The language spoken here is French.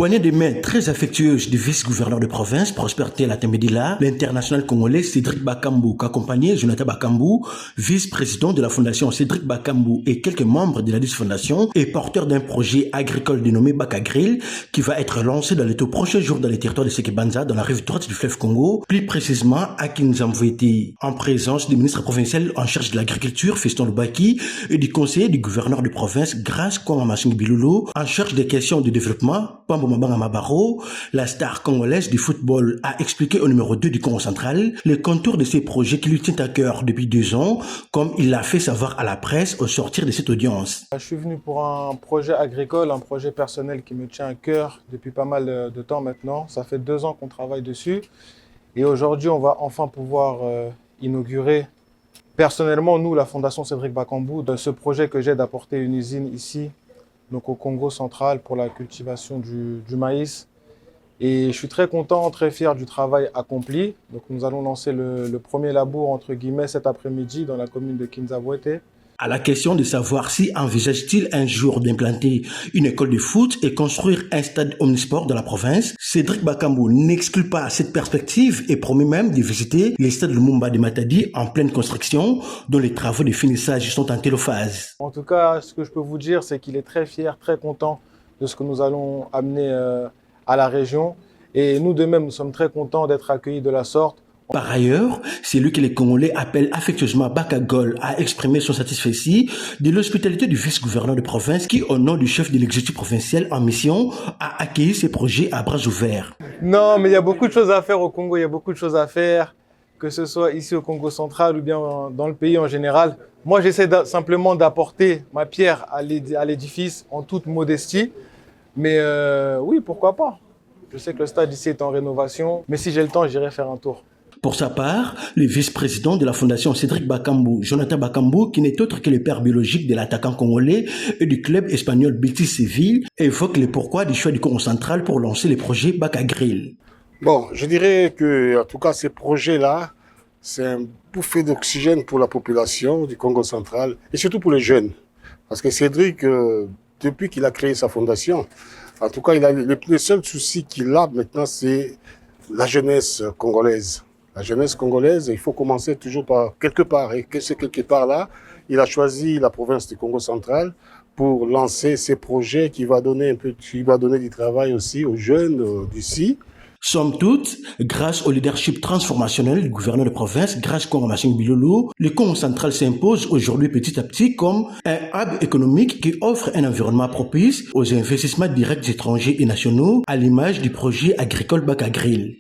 Poignée de main très affectueuse du vice-gouverneur de province, Prosper Latemedila, l'international congolais Cédric Bakambu, accompagné Jonathan Bakambu, vice-président de la fondation Cédric Bakambu et quelques membres de la fondation, et porteur d'un projet agricole dénommé Bakagril, qui va être lancé dans les tout prochains jours dans les territoires de Sekebanza, dans la rive droite du fleuve Congo, plus précisément à Kinzamvoueti, en présence du ministre provincial en charge de l'agriculture, Fiston Lubaki, et du conseiller du gouverneur de province, Grace Kwamamasing Bilulu, en charge des questions de développement, Pambo Mabanga Mabaro. La star congolaise du football a expliqué au numéro 2 du Congo central les contours de ces projets qui lui tiennent à cœur depuis 2 ans, comme il l'a fait savoir à la presse au sortir de cette audience. Je suis venu pour un projet agricole, un projet personnel qui me tient à cœur depuis pas mal de temps maintenant. Ça fait 2 ans qu'on travaille dessus et aujourd'hui on va enfin pouvoir inaugurer personnellement, nous, la Fondation Cédric Bakambu, de ce projet que j'ai d'apporter une usine ici, donc au Congo central, pour la cultivation du maïs. Et je suis très content, très fier du travail accompli. Donc nous allons lancer le premier labour, entre guillemets, cet après-midi dans la commune de Kinzamvoueti. À la question de savoir si envisage-t-il un jour d'implanter une école de foot et construire un stade omnisport dans la province, Cédric Bakambu n'exclut pas cette perspective et promet même de visiter les stades Lumumba de Matadi en pleine construction, dont les travaux de finissage sont en télophase. En tout cas, ce que je peux vous dire, c'est qu'il est très fier, très content de ce que nous allons amener à la région. Et nous de même, nous sommes très contents d'être accueillis de la sorte. Par ailleurs, c'est lui que les Congolais appellent affectueusement Bakagol a exprimé son satisfait de l'hospitalité du vice-gouverneur de province qui, au nom du chef de l'exécutif provincial en mission, a accueilli ces projets à bras ouverts. Non, mais il y a beaucoup de choses à faire au Congo, il y a beaucoup de choses à faire, que ce soit ici au Congo central ou bien dans le pays en général. Moi, j'essaie simplement d'apporter ma pierre à l'édifice en toute modestie. Mais oui, pourquoi pas. Je sais que le stade ici est en rénovation, mais si j'ai le temps, j'irai faire un tour. Pour sa part, le vice-président de la fondation Cédric Bakambu, Jonathan Bakambu, qui n'est autre que le père biologique de l'attaquant congolais et du club espagnol Betis Séville, évoque le pourquoi du choix du Congo central pour lancer le projet Bakagril. Bon, je dirais que, en tout cas, ces projets-là, c'est un bouffée d'oxygène pour la population du Congo central et surtout pour les jeunes. Parce que Cédric, depuis qu'il a créé sa fondation, en tout cas, le seul souci qu'il a maintenant, c'est la jeunesse congolaise. La jeunesse congolaise, il faut commencer toujours par quelque part. Et que c'est quelque part-là, il a choisi la province du Congo central pour lancer ces projets qui va donner du travail aussi aux jeunes d'ici. Somme toute, grâce au leadership transformationnel du gouverneur de province, grâce Kwamamasing Bilulu, le Congo central s'impose aujourd'hui petit à petit comme un hub économique qui offre un environnement propice aux investissements directs étrangers et nationaux, à l'image du projet agricole Bakagril.